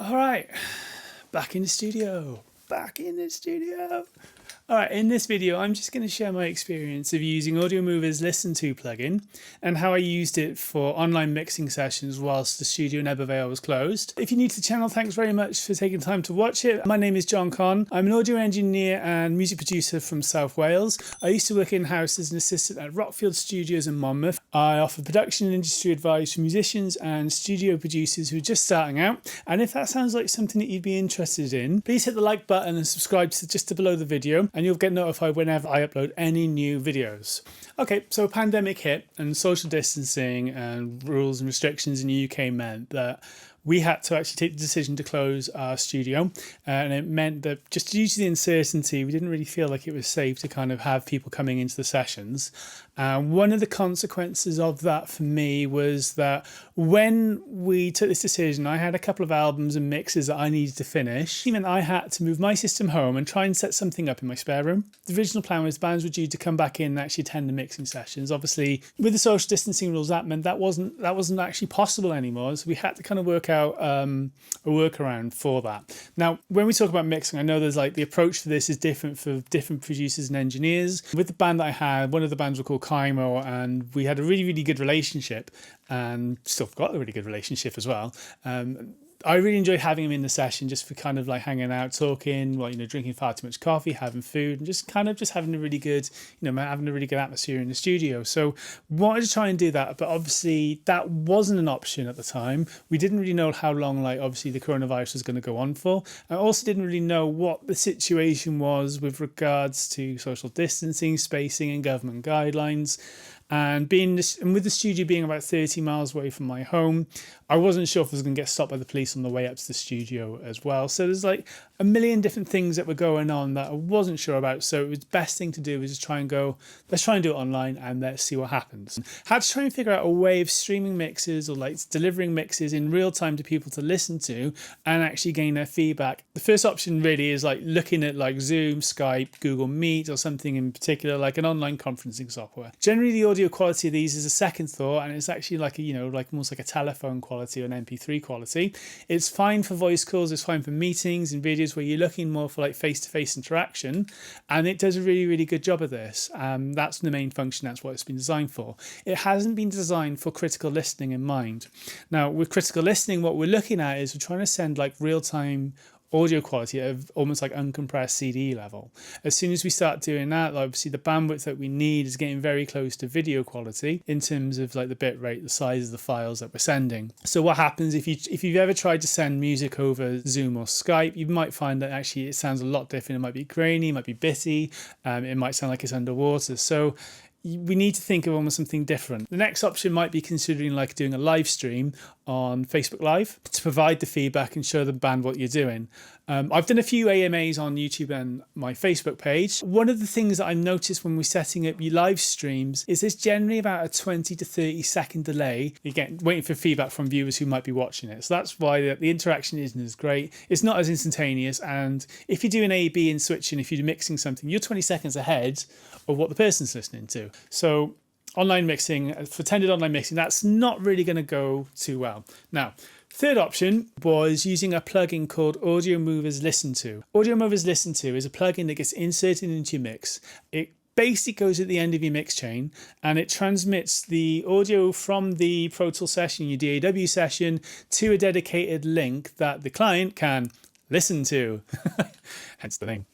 All right, back in the studio. Back in the studio. All right, in this video, I'm just going to share my experience of using Audiomovers Listento plugin and how I used it for online mixing sessions whilst the studio Nebervale was closed. If you're new to the channel, thanks very much for taking time to watch it. My name is John Conn. I'm an audio engineer and music producer from South Wales. I used to work in-house as an assistant at Rockfield Studios in Monmouth. I offer production and industry advice for musicians and studio producers who are just starting out. And if that sounds like something that you'd be interested in, please hit the like button and subscribe to just below the video, and you'll get notified whenever I upload any new videos. Okay, so a pandemic hit and social distancing and rules and restrictions in the UK meant that we had to actually take the decision to close our studio, and it meant that just due to the uncertainty, we didn't really feel like it was safe to kind of have people coming into the sessions. One of the consequences of that for me was that when we took this decision, I had a couple of albums and mixes that I needed to finish. It meant I had to move my system home and try and set something up in my spare room. The original plan was bands were due to come back in and actually attend the mixing sessions. Obviously, with the social distancing rules, that meant that wasn't actually possible anymore. So we had to kind of work out a workaround for that. Now, when we talk about mixing, I know there's like the approach for this is different for different producers and engineers. With the band that I had, one of the bands were called Kaimo, and we had a really, really good relationship, and still got a really good relationship as well. I really enjoyed having him in the session just for kind of like hanging out, talking, well, drinking far too much coffee, having food, and just having a really good, having a really good atmosphere in the studio. So wanted to try and do that, but obviously that wasn't an option at the time. We didn't really know how long, obviously the coronavirus was going to go on for. I also didn't really know what the situation was with regards to social distancing, spacing, and government guidelines. And with the studio being about 30 miles away from my home, I wasn't sure if I was going to get stopped by the police on the way up to the studio as well. So there's like a million different things that were going on that I wasn't sure about. So it was best thing to do was just try and go, let's try and do it online and let's see what happens. Had to try and figure out a way of streaming mixes or delivering mixes in real time to people to listen to and actually gain their feedback. The first option really is looking at Zoom, Skype, Google Meet, or something in particular, like an online conferencing software. Generally, the audio quality of these is a second thought, and it's actually almost like a telephone quality or an MP3 quality. It's fine for voice calls, it's fine for meetings and videos where you're looking more for face-to-face interaction, and it does a really, really good job of this. That's the main function, that's what it's been designed for. It hasn't been designed for critical listening in mind. Now, with critical listening, what we're looking at is we're trying to send real-time audio quality of almost like uncompressed CD level. As soon as we start doing that, obviously the bandwidth that we need is getting very close to video quality in terms of the bit rate, the size of the files that we're sending. So what happens if you've ever tried to send music over Zoom or Skype, you might find that actually it sounds a lot different. It might be grainy, it might be bitty, it might sound like it's underwater. So we need to think of almost something different. The next option might be considering doing a live stream on Facebook Live to provide the feedback and show the band what you're doing. I've done a few AMAs on YouTube and my Facebook page. One of the things that I've noticed when we're setting up your live streams is there's generally about a 20 to 30 second delay. Again, waiting for feedback from viewers who might be watching it. So that's why the interaction isn't as great. It's not as instantaneous. And if you're doing A, B and switching, if you're mixing something, you're 20 seconds ahead of what the person's listening to. So online mixing, for attended online mixing, that's not really going to go too well. Now, third option was using a plugin called Audiomovers Listento. Audiomovers Listento is a plugin that gets inserted into your mix. It basically goes at the end of your mix chain and it transmits the audio from the Pro Tools session, your DAW session, to a dedicated link that the client can listen to. Hence the name.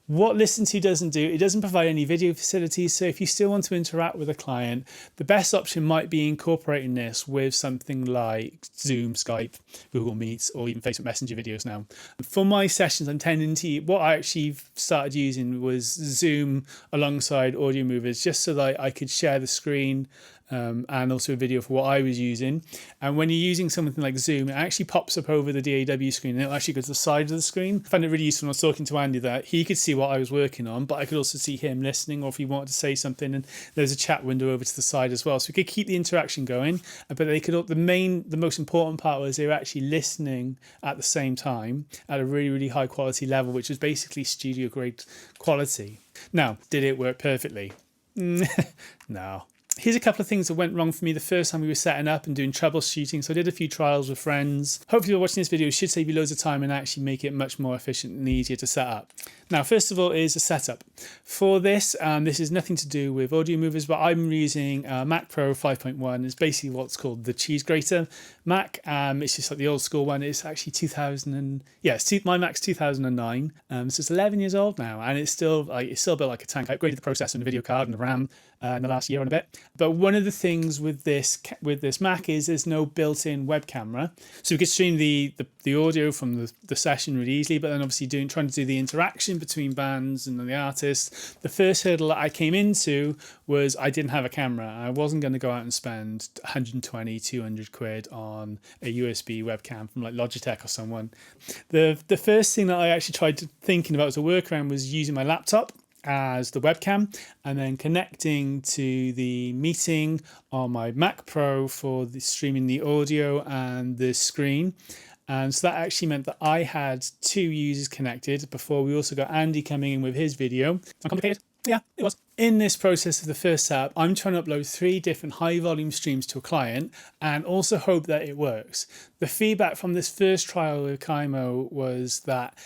What Listento doesn't do, it doesn't provide any video facilities. So if you still want to interact with a client, the best option might be incorporating this with something like Zoom, Skype, Google Meet, or even Facebook Messenger videos now. For my sessions, I'm tending to, what I actually started using was Zoom alongside Audiomovers, just so that I could share the screen and also a video for what I was using. And when you're using something like Zoom, it actually pops up over the DAW screen and it'll actually go to the side of the screen. I found it really useful when I was talking to Andy that he could see what I was working on, but I could also see him listening, or if he wanted to say something, and there's a chat window over to the side as well. So we could keep the interaction going, but they could, the most important part was they were actually listening at the same time at a really, really high quality level, which was basically studio grade quality. Now, did it work perfectly? No. Here's a couple of things that went wrong for me the first time we were setting up and doing troubleshooting. So I did a few trials with friends. Hopefully watching this video should save you loads of time and actually make it much more efficient and easier to set up. Now, first of all is the setup. For this, this is nothing to do with Audiomovers, but I'm using Mac Pro 5.1. It's basically what's called the cheese grater Mac. It's just like the old school one. It's actually my Mac's 2009. So it's 11 years old now, and it's still built like a tank. I upgraded the processor and the video card and the RAM in the last year and a bit. But one of the things with this Mac is there's no built-in web camera, so we could stream the audio from the session really easily. But then obviously trying to do the interaction between bands and the artists, the first hurdle that I came into was I didn't have a camera. I wasn't going to go out and spend 120, 200 quid on a USB webcam from like Logitech or someone. The first thing that I actually tried thinking about as a workaround was using my laptop as the webcam and then connecting to the meeting on my Mac Pro for streaming the audio and the screen. And so that actually meant that I had 2 users connected before we also got Andy coming in with his video. Complicated? Yeah, it was. In this process of the first setup, I'm trying to upload 3 different high volume streams to a client and also hope that it works. The feedback from this first trial with Kaimo was that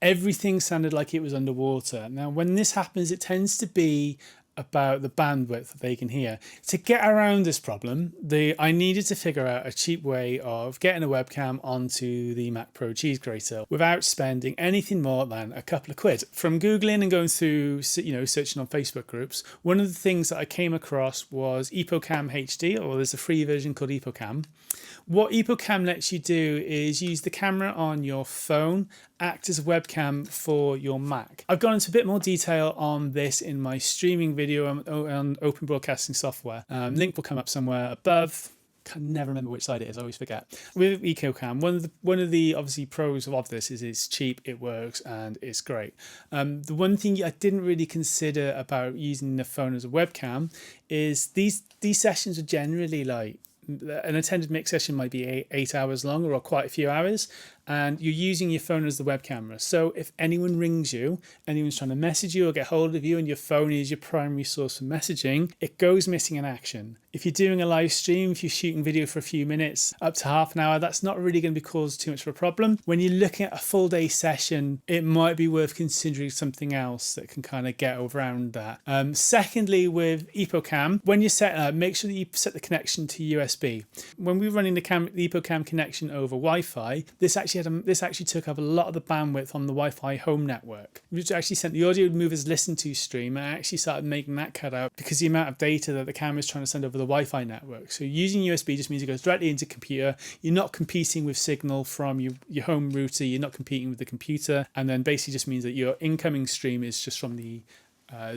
everything sounded like it was underwater. Now, when this happens, it tends to be about the bandwidth that they can hear. To get around this problem, I needed to figure out a cheap way of getting a webcam onto the Mac Pro cheese grater without spending anything more than a couple of quid. From Googling and going through, searching on Facebook groups, one of the things that I came across was EpoCam HD, or there's a free version called EpoCam. What EpoCam lets you do is use the camera on your phone, act as a webcam for your Mac. I've gone into a bit more detail on this in my streaming video on open broadcasting software. Link will come up somewhere above. Can never remember which side it is. I always forget. With EpoCam, one of the obviously pros of this is it's cheap, it works, and it's great. The one thing I didn't really consider about using the phone as a webcam is these sessions are generally like, an attended mix session might be 8 hours long or quite a few hours, and you're using your phone as the web camera. So if anyone rings you, anyone's trying to message you or get hold of you and your phone is your primary source for messaging, it goes missing in action. If you're doing a live stream, if you're shooting video for a few minutes, up to half an hour, that's not really going to be cause too much of a problem. When you're looking at a full day session, it might be worth considering something else that can kind of get around that. Secondly, with EpoCam, when you set up, make sure that you set the connection to USB. When we were running the EpoCam connection over Wi-Fi, this actually took up a lot of the bandwidth on the Wi-Fi home network, which actually sent the Audiomovers Listento stream. I actually started making that cut out because the amount of data that the camera is trying to send over the Wi-Fi network. So using USB just means it goes directly into computer. You're not competing with signal from your home router. You're not competing with the computer. And then basically just means that your incoming stream is just from the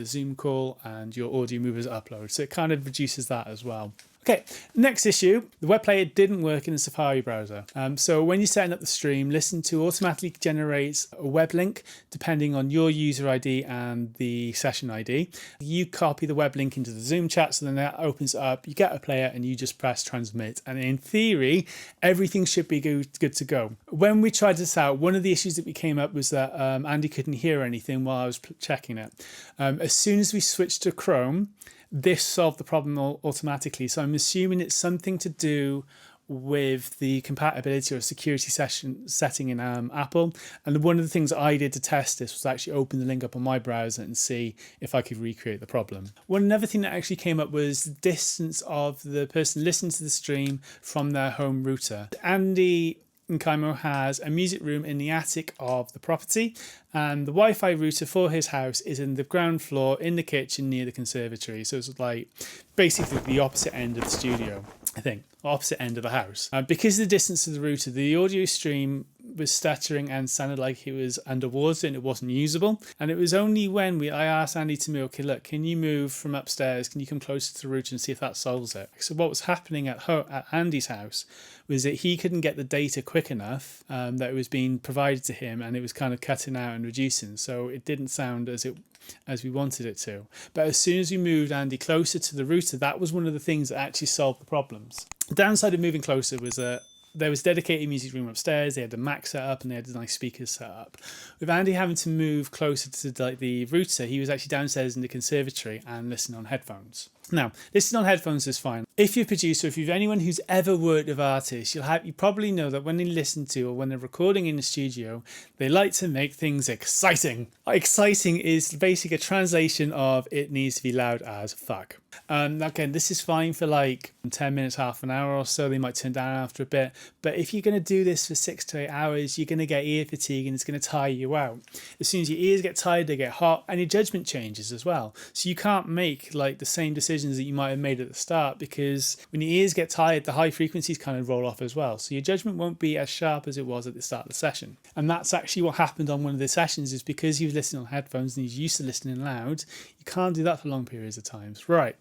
Zoom call and your Audiomovers upload. So it kind of reduces that as well. Okay, next issue, the web player didn't work in the Safari browser. So when you're setting up the stream, Listento automatically generates a web link depending on your user ID and the session ID. You copy the web link into the Zoom chat, so then that opens up, you get a player and you just press transmit. And in theory, everything should be good to go. When we tried this out, one of the issues that we came up was that Andy couldn't hear anything while I was checking it. As soon as we switched to Chrome, this solved the problem automatically. So I'm assuming it's something to do with the compatibility or security setting in Apple. And one of the things I did to test this was actually open the link up on my browser and see if I could recreate the problem. Another thing that actually came up was the distance of the person listening to the stream from their home router. Andy Kaimo has a music room in the attic of the property, and the Wi-Fi router for his house is in the ground floor in the kitchen near the conservatory. So it's like basically the opposite end of the studio, I think, opposite end of the house. Because of the distance to the router, the audio stream was stuttering and sounded like it was underwater and it wasn't usable. And it was only when I asked Andy to move, okay, look, can you move from upstairs? Can you come closer to the router and see if that solves it? So what was happening at Andy's house was that he couldn't get the data quick enough that it was being provided to him, and it was kind of cutting out and reducing. So it didn't sound as we wanted it to. But as soon as we moved Andy closer to the router, that was one of the things that actually solved the problems. The downside of moving closer was that there was dedicated music room upstairs. They had the Mac set up and they had the nice speakers set up. With Andy having to move closer to the router, he was actually downstairs in the conservatory and listening on headphones. Now, listening on headphones is fine. If you're a producer, if you've anyone who's ever worked with artists, you probably know that when they listen to or when they're recording in the studio, they like to make things exciting. Exciting is basically a translation of it needs to be loud as fuck. Again, this is fine for like 10 minutes, half an hour or so. They might turn down after a bit. But if you're going to do this for 6 to 8 hours, you're going to get ear fatigue and it's going to tire you out. As soon as your ears get tired, they get hot and your judgment changes as well. So you can't make like the same decisions that you might have made at the start, because when your ears get tired, the high frequencies kind of roll off as well. So your judgment won't be as sharp as it was at the start of the session. And that's actually what happened on one of the sessions, is because he was listening on headphones and he's used to listening loud, you can't do that for long periods of times. Right.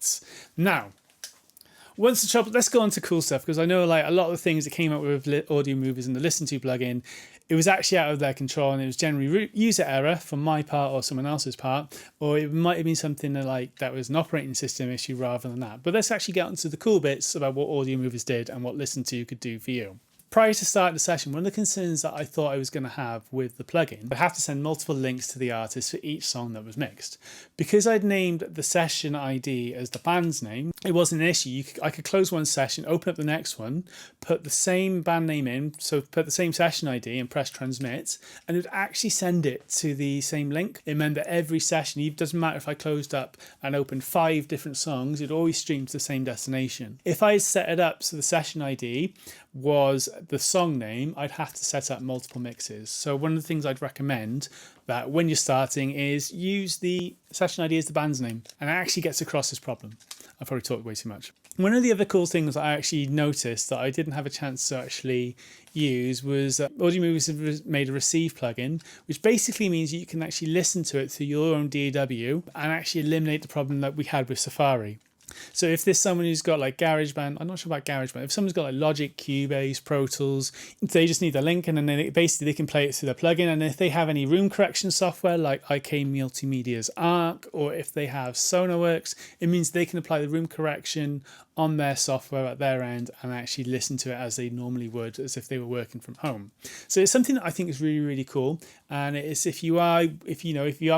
Now, once the trouble, let's go on to cool stuff, because I know like a lot of the things that came up with Audiomovers and the Listento plugin, it was actually out of their control, and it was generally user error from my part or someone else's part, or it might have been something that was an operating system issue rather than that. But let's actually get onto the cool bits about what Audiomovers did and what Listento could do for you. Prior to starting the session, one of the concerns that I thought I was going to have with the plugin, I'd have to send multiple links to the artist for each song that was mixed. Because I'd named the session ID as the band's name, it wasn't an issue. I could close one session, open up the next one, put the same band name in, so put the same session ID and press transmit, and it would actually send it to the same link. It meant that every session, it doesn't matter if I closed up and opened 5 different songs, it always streams to the same destination. If I set it up so the session ID was the song name, I'd have to set up multiple mixes. So one of the things I'd recommend that when you're starting is use the session ID as the band's name, and it actually gets across this problem. I've probably talked way too much. One of the other cool things I actually noticed that I didn't have a chance to actually use was Audiomovers have made a receive plugin, which basically means you can actually listen to it through your own DAW and actually eliminate the problem that we had with Safari. So if there's someone who's got like GarageBand, I'm not sure about GarageBand, if someone's got like Logic, Cubase, Pro Tools, they just need the link, and then they can play it through their plugin. And if they have any room correction software like IK Multimedia's Arc, or if they have Sonarworks, it means they can apply the room correction on their software at their end and actually listen to it as they normally would, as if they were working from home. So it's something that I think is really, really cool. And it's if you are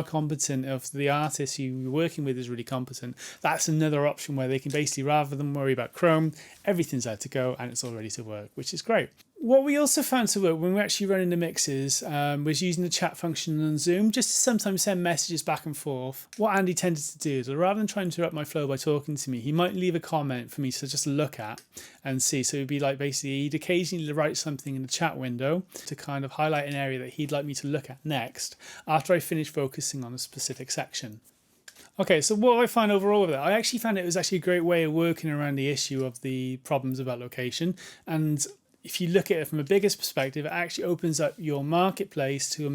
competent, if the artist you're working with is really competent, that's another option where they can basically, rather than worry about Chrome, everything's out to go and it's all ready to work, which is great. What we also found to work when we're actually running the mixes was using the chat function on Zoom, just to sometimes send messages back and forth. What Andy tended to do is, rather than trying to interrupt my flow by talking to me, he might leave a comment for me to just look at and see. So it'd be like basically he'd occasionally write something in the chat window to kind of highlight an area that he'd like me to look at next after I finish focusing on a specific section. Okay, so what I find overall with it, I actually found it was actually a great way of working around the issue of the problems about location. And if you look at it from a biggest perspective, it actually opens up your marketplace to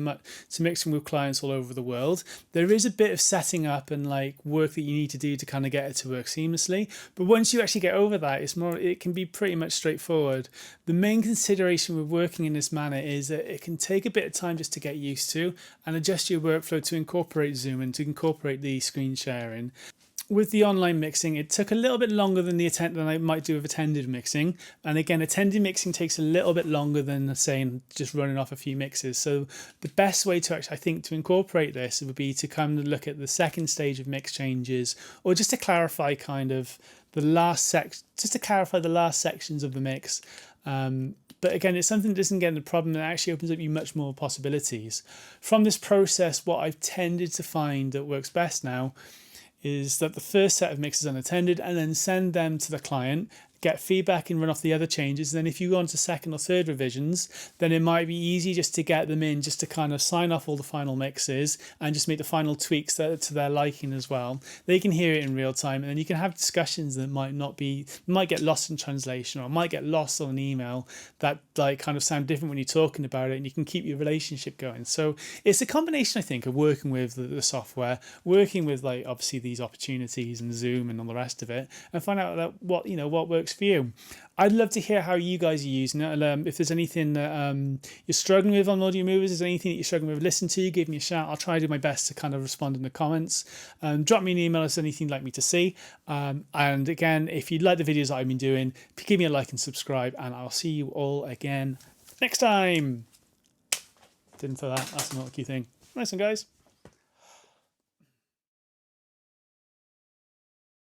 mixing with clients all over the world. There is a bit of setting up and like work that you need to do to kind of get it to work seamlessly. But once you actually get over that, it can be pretty much straightforward. The main consideration with working in this manner is that it can take a bit of time just to get used to and adjust your workflow to incorporate Zoom and to incorporate the screen sharing. With the online mixing, it took a little bit longer than I might do with attended mixing. And again, attended mixing takes a little bit longer than, saying, just running off a few mixes. So the best way to actually, I think, to incorporate this would be to kind of look at the second stage of mix changes, or just to clarify kind of the last sections of the mix. But again, it's something that doesn't get in the problem, and it actually opens up you much more possibilities. From this process, what I've tended to find that works best now is that the first set of mixes unattended, and then send them to the client, get feedback and run off the other changes. Then if you go on to second or third revisions, then it might be easy just to get them in, just to kind of sign off all the final mixes and just make the final tweaks to their liking as well. They can hear it in real time, and then you can have discussions that might get lost in translation, or might get lost on an email that like kind of sound different when you're talking about it, and you can keep your relationship going. So it's a combination, I think, of working with the software, working with like obviously these opportunities and Zoom and all the rest of it, and find out that what works for you. I'd love to hear how you guys are using it. If there's anything that you're struggling with on Audiomovers, is there anything that you're struggling with, listen to, give me a shout. I'll try to do my best to kind of respond in the comments. Drop me an email if there's anything you'd like me to see. And again, if you like the videos that I've been doing, give me a like and subscribe, and I'll see you all again next time. Didn't for that. That's not a key thing. Nice one, guys.